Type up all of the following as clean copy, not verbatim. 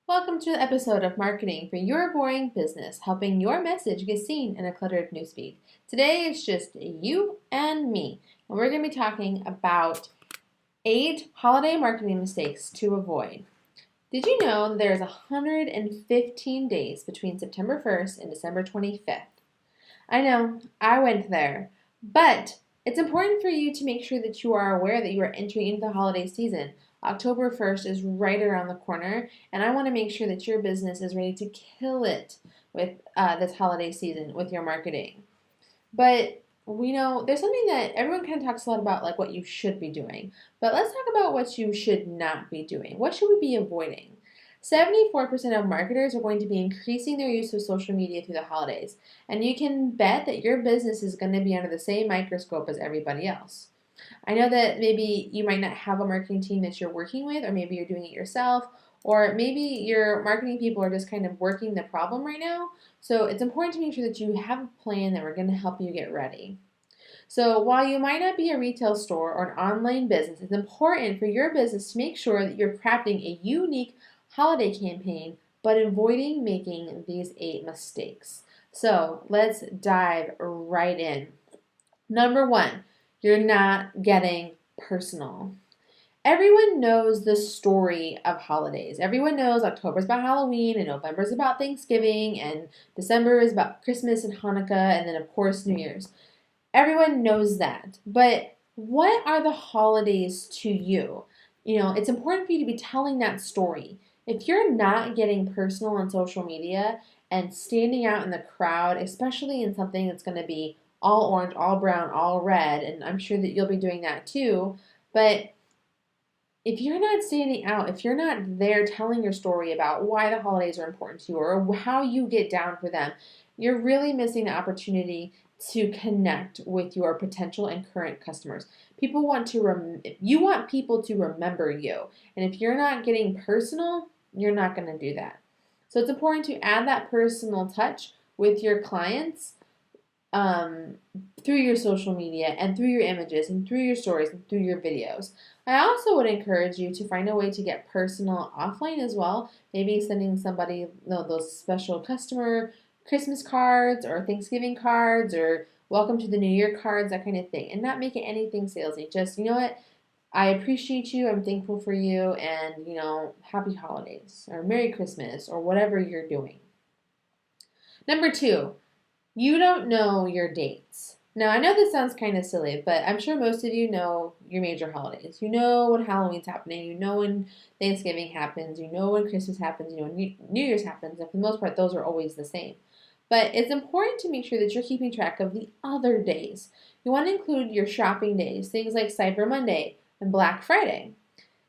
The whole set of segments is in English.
Welcome to the episode of Marketing for Your Boring Business, helping your message get seen in a cluttered newsfeed. Today it's just you and me, and we're going to be talking about 8 holiday marketing mistakes to avoid. Did you know that there's 115 days between September 1st and December 25th? I know, I went there, but it's important for you to make sure that you are aware that you are entering into the holiday season. October 1st is right around the corner, and I want to make sure that your business is ready to kill it with this holiday season with your marketing. But we know there's something that everyone kind of talks a lot about, like what you should be doing. But let's talk about what you should not be doing. What should we be avoiding? 74% of marketers are going to be increasing their use of social media through the holidays, and you can bet that your business is going to be under the same microscope as everybody else. I know that maybe you might not have a marketing team that you're working with, or maybe you're doing it yourself, or maybe your marketing people are just kind of working the problem right now. So it's important to make sure that you have a plan that we're going to help you get ready. So while you might not be a retail store or an online business, it's important for your business to make sure that you're crafting a unique holiday campaign, but avoiding making these 8 mistakes. So let's dive right in. Number 1, you're not getting personal. Everyone knows the story of holidays. Everyone knows October's about Halloween and November's about Thanksgiving and December is about Christmas and Hanukkah and then of course New Year's. Everyone knows that. But what are the holidays to you? It's important for you to be telling that story. If you're not getting personal on social media and standing out in the crowd, especially in something that's going to be all orange, all brown, all red, and I'm sure that you'll be doing that too, but if you're not standing out, if you're not there telling your story about why the holidays are important to you or how you get down for them, you're really missing the opportunity to connect with your potential and current customers. You want people to remember you, and if you're not getting personal, you're not going to do that. So it's important to add that personal touch with your clients through your social media and through your images and through your stories and through your videos. I also would encourage you to find a way to get personal offline as well. Maybe sending somebody those special customer Christmas cards or Thanksgiving cards or welcome to the New Year cards, that kind of thing, and not make it anything salesy. Just, you know what? I appreciate you, I'm thankful for you, and, happy holidays or Merry Christmas or whatever you're doing. Number 2, you don't know your dates. Now, I know this sounds kind of silly, but I'm sure most of you know your major holidays. You know when Halloween's happening, you know when Thanksgiving happens, you know when Christmas happens, you know when New Year's happens, and for the most part, those are always the same. But it's important to make sure that you're keeping track of the other days. You want to include your shopping days, things like Cyber Monday and Black Friday.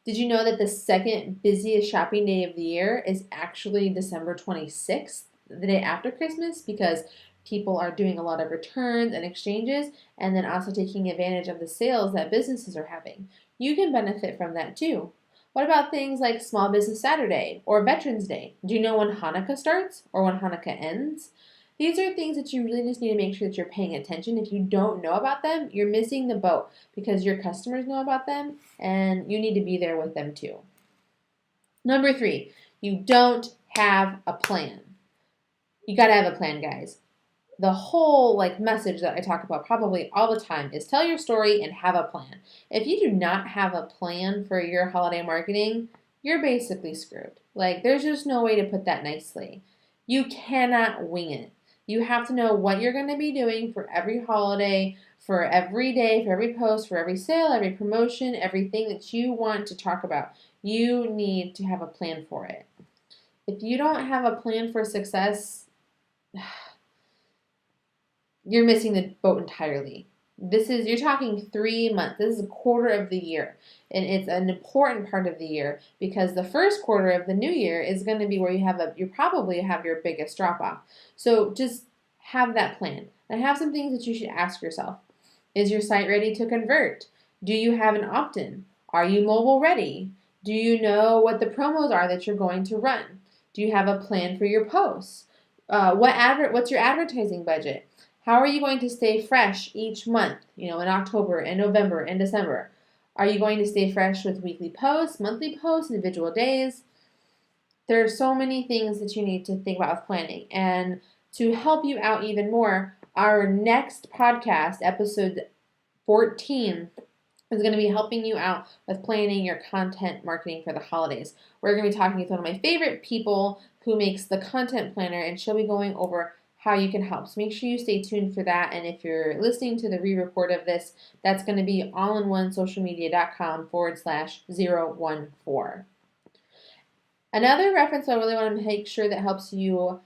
Did you know that the second busiest shopping day of the year is actually December 26th, the day after Christmas, because people are doing a lot of returns and exchanges and then also taking advantage of the sales that businesses are having. You can benefit from that too. What about things like Small Business Saturday or Veterans Day? Do you know when Hanukkah starts or when Hanukkah ends? These are things that you really just need to make sure that you're paying attention. If you don't know about them, you're missing the boat because your customers know about them and you need to be there with them too. Number 3, you don't have a plan. You got to have a plan, guys. The whole message that I talk about probably all the time is tell your story and have a plan. If you do not have a plan for your holiday marketing, you're basically screwed. There's just no way to put that nicely. You cannot wing it. You have to know what you're going to be doing for every holiday, for every day, for every post, for every sale, every promotion, everything that you want to talk about. You need to have a plan for it. If you don't have a plan for success, you're missing the boat entirely. You're talking 3 months. This is a quarter of the year. And it's an important part of the year because the first quarter of the new year is going to be where you probably have your biggest drop off. So just have that plan. And have some things that you should ask yourself. Is your site ready to convert? Do you have an opt-in? Are you mobile ready? Do you know what the promos are that you're going to run? Do you have a plan for your posts? What's your advertising budget? How are you going to stay fresh each month, in October and November and December? Are you going to stay fresh with weekly posts, monthly posts, individual days? there are so many things that you need to think about with planning. And to help you out even more, our next podcast, episode 14, is going to be helping you out with planning your content marketing for the holidays. We're going to be talking with one of my favorite people who makes the content planner, and she'll be going over how you can help. So make sure you stay tuned for that. And if you're listening to the re-record of this, that's going to be allinOneSocialMedia.com/014. Another reference I really want to make sure that helps you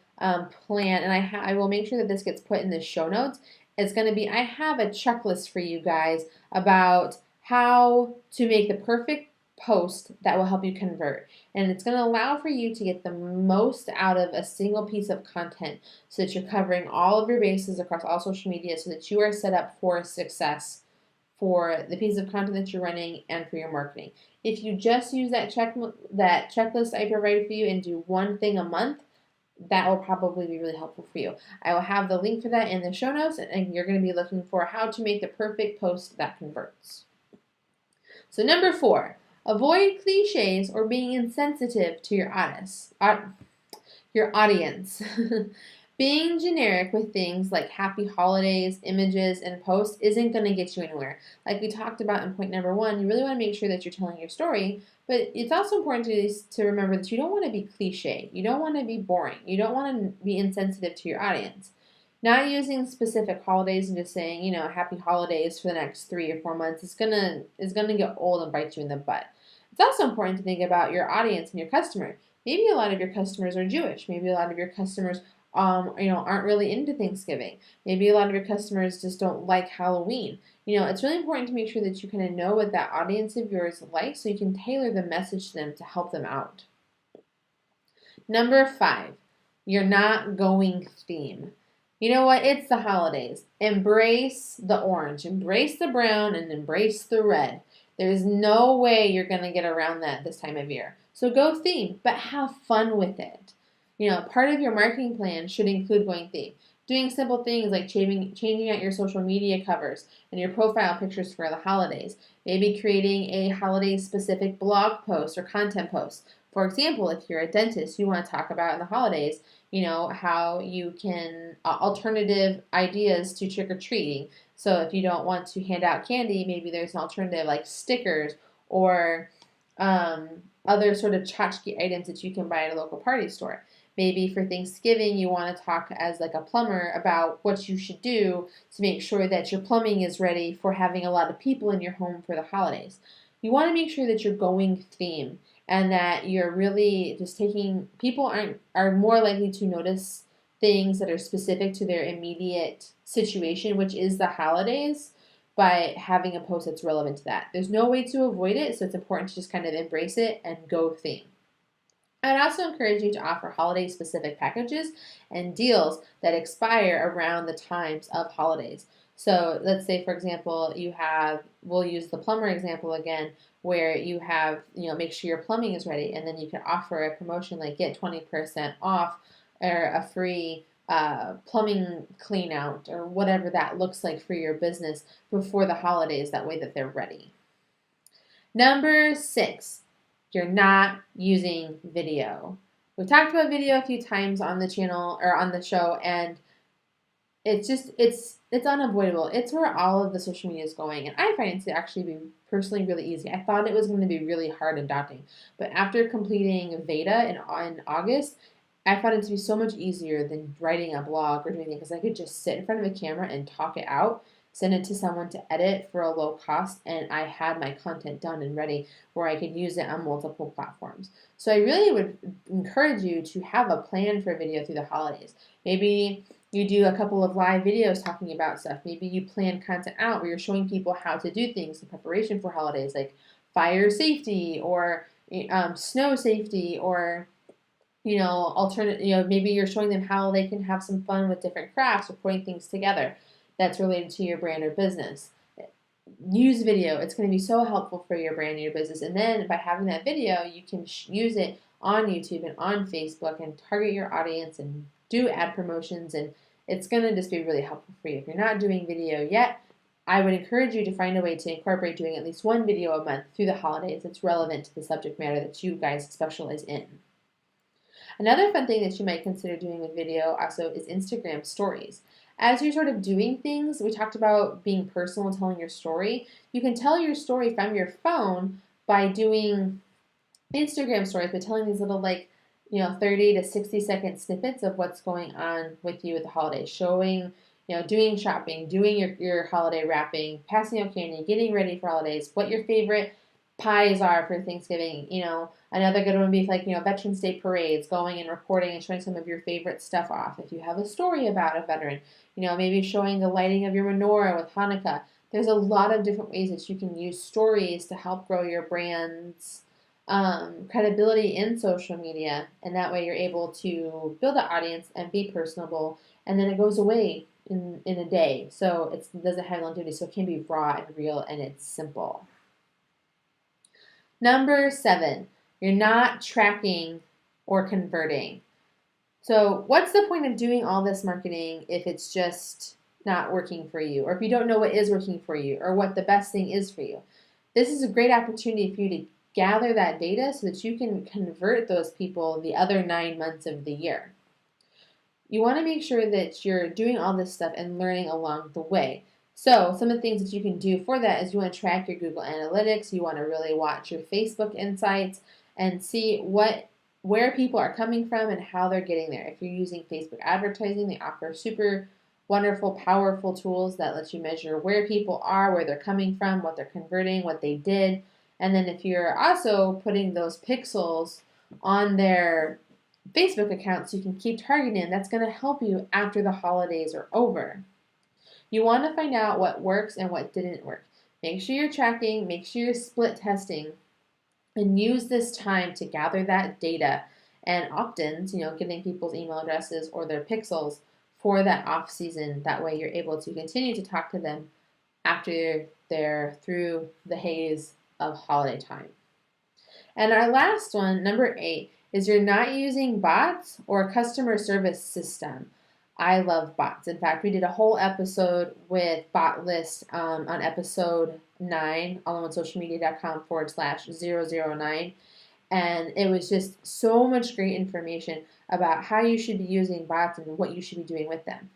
plan, and I will make sure that this gets put in the show notes, is going to be, I have a checklist for you guys about how to make the perfect post that will help you convert. And it's going to allow for you to get the most out of a single piece of content so that you're covering all of your bases across all social media so that you are set up for success for the piece of content that you're running and for your marketing. If you just use that checklist I provided for you and do one thing a month, that will probably be really helpful for you. I will have the link for that in the show notes, and you're going to be looking for how to make the perfect post that converts. So number 4, avoid cliches or being insensitive to your audience. Being generic with things like happy holidays, images, and posts isn't going to get you anywhere. Like we talked about in point number 1, you really want to make sure that you're telling your story, but it's also important to remember that you don't want to be cliche. You don't want to be boring. You don't want to be insensitive to your audience. Not using specific holidays and just saying, happy holidays for the next 3 or 4 months is gonna get old and bite you in the butt. It's also important to think about your audience and your customer. Maybe a lot of your customers are Jewish. Maybe a lot of your customers aren't really into Thanksgiving. Maybe a lot of your customers just don't like Halloween. It's really important to make sure that you kind of know what that audience of yours likes so you can tailor the message to them to help them out. Number 5, you're not going theme. You know what? It's the holidays. Embrace the orange, embrace the brown, and embrace the red. There's no way you're going to get around that this time of year. So go theme, but have fun with it. Part of your marketing plan should include going theme. Doing simple things like changing out your social media covers and your profile pictures for the holidays. Maybe creating a holiday-specific blog post or content post. For example, if you're a dentist, you want to talk about in the holidays, how you can, alternative ideas to trick-or-treating. So if you don't want to hand out candy, maybe there's an alternative like stickers or other sort of tchotchke items that you can buy at a local party store. Maybe for Thanksgiving, you want to talk as like a plumber about what you should do to make sure that your plumbing is ready for having a lot of people in your home for the holidays. You want to make sure that you're going theme and that you're really just people are more likely to notice things that are specific to their immediate situation, which is the holidays, by having a post that's relevant to that. There's no way to avoid it, so it's important to just kind of embrace it and go theme. I'd also encourage you to offer holiday-specific packages and deals that expire around the times of holidays. So let's say, for example, we'll use the plumber example again, where you have, make sure your plumbing is ready, and then you can offer a promotion like get 20% off or a free plumbing clean out or whatever that looks like for your business before the holidays, that way that they're ready. Number 6. You're not using video. We've talked about video a few times on the channel or on the show, and it's unavoidable. It's where all of the social media is going, and I find it to actually be personally really easy. I thought it was going to be really hard and daunting, but after completing Veda in August, I found it to be so much easier than writing a blog or doing anything because I could just sit in front of a camera and talk it out, send it to someone to edit for a low cost, and I had my content done and ready where I could use it on multiple platforms. So I really would encourage you to have a plan for video through the holidays. Maybe you do a couple of live videos talking about stuff. Maybe you plan content out where you're showing people how to do things in preparation for holidays, like fire safety or snow safety, or maybe you're showing them how they can have some fun with different crafts or putting things together that's related to your brand or business. Use video. It's going to be so helpful for your brand and your business. And then by having that video, you can use it on YouTube and on Facebook and target your audience and do ad promotions, and it's going to just be really helpful for you. If you're not doing video yet, I would encourage you to find a way to incorporate doing at least one video a month through the holidays that's relevant to the subject matter that you guys specialize in. Another fun thing that you might consider doing with video also is Instagram stories. As you're sort of doing things, we talked about being personal and telling your story. You can tell your story from your phone by doing Instagram stories, but telling these little 30 to 60-second snippets of what's going on with you at the holidays, showing, doing shopping, doing your holiday wrapping, passing out candy, getting ready for holidays, what your favorite pies are for Thanksgiving. Another good one would be Veterans Day parades, going and recording and showing some of your favorite stuff off. If you have a story about a veteran, maybe showing the lighting of your menorah with Hanukkah. There's a lot of different ways that you can use stories to help grow your brand's credibility in social media, and that way you're able to build an audience and be personable, and then it goes away in a day, so it doesn't have longevity, so it can be raw and real, and it's simple. Number 7, you're not tracking or converting. So what's the point of doing all this marketing if it's just not working for you, or if you don't know what is working for you, or what the best thing is for you? This is a great opportunity for you to gather that data so that you can convert those people the other 9 months of the year. You want to make sure that you're doing all this stuff and learning along the way. So some of the things that you can do for that is you want to track your Google Analytics. You want to really watch your Facebook insights and see where people are coming from and how they're getting there. If you're using Facebook advertising, they offer super wonderful, powerful tools that let you measure where people are, where they're coming from, what they're converting, what they did. And then if you're also putting those pixels on their Facebook accounts, you can keep targeting them. That's going to help you after the holidays are over. You want to find out what works and what didn't work. Make sure you're tracking, make sure you're split testing, and use this time to gather that data and opt-ins, getting people's email addresses or their pixels for that off season. That way you're able to continue to talk to them after they're through the haze of holiday time. And our last one, number 8, is you're not using bots or a customer service system. I love bots. In fact, we did a whole episode with bot list on episode 9, allinonesocialmedia.com/009. And it was just so much great information about how you should be using bots and what you should be doing with them.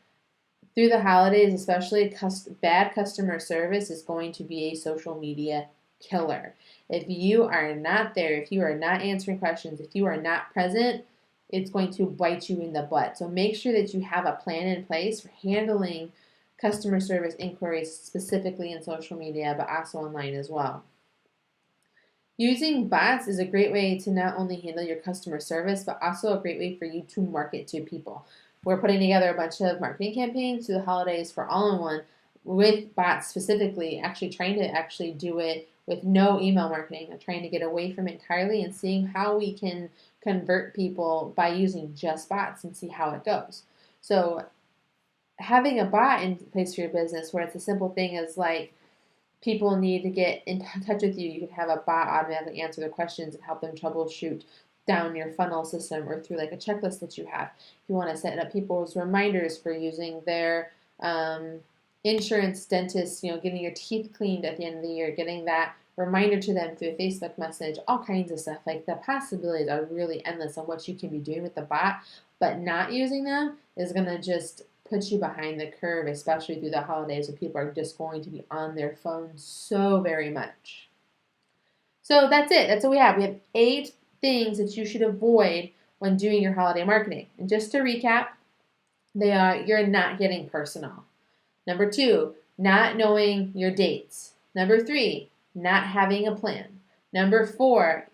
Through the holidays, especially, bad customer service is going to be a social media killer. If you are not there, if you are not answering questions, if you are not present, it's going to bite you in the butt. So make sure that you have a plan in place for handling customer service inquiries, specifically in social media, but also online as well. Using bots is a great way to not only handle your customer service, but also a great way for you to market to people. We're putting together a bunch of marketing campaigns through the holidays for all-in-one with bots specifically, actually trying to do it with no email marketing. I'm trying to get away from it entirely and seeing how we can convert people by using just bots and see how it goes. So having a bot in place for your business where it's a simple thing as people need to get in touch with you, you can have a bot automatically answer their questions and help them troubleshoot down your funnel system or through a checklist that you have. If you want to set up people's reminders for using their insurance, dentist, getting your teeth cleaned at the end of the year, getting that reminder to them through a Facebook message, all kinds of stuff. The possibilities are really endless on what you can be doing with the bot, but not using them is going to just put you behind the curve, especially through the holidays where people are just going to be on their phones so very much. So that's it. That's what we have. We have 8 things that you should avoid when doing your holiday marketing. And just to recap, they are: you're not getting personal. Number 2, not knowing your dates. Number 3, not having a plan. Number 4,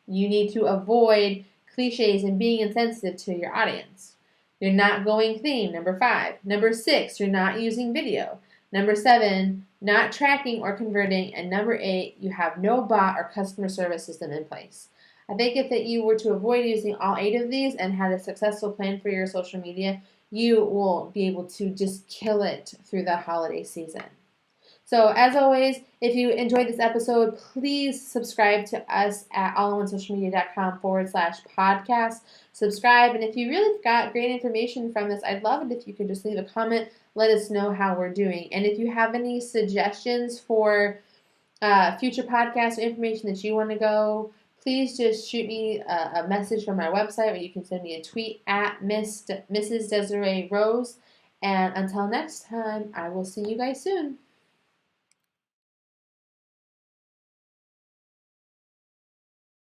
you need to avoid cliches and being insensitive to your audience. You're not going theme. Number 5. Number 6, you're not using video. Number 7, not tracking or converting. And number 8, you have no bot or customer service system in place. I think if that you were to avoid using all 8 of these and had a successful plan for your social media, you will be able to just kill it through the holiday season. So as always, if you enjoyed this episode, please subscribe to us at allinonesocialmedia.com/podcast. Subscribe, and if you really got great information from this, I'd love it if you could just leave a comment, let us know how we're doing. And if you have any suggestions for future podcasts or information that you want to go please just shoot me a message from our website, or you can send me a tweet at Mrs. Desiree Rose. And until next time, I will see you guys soon.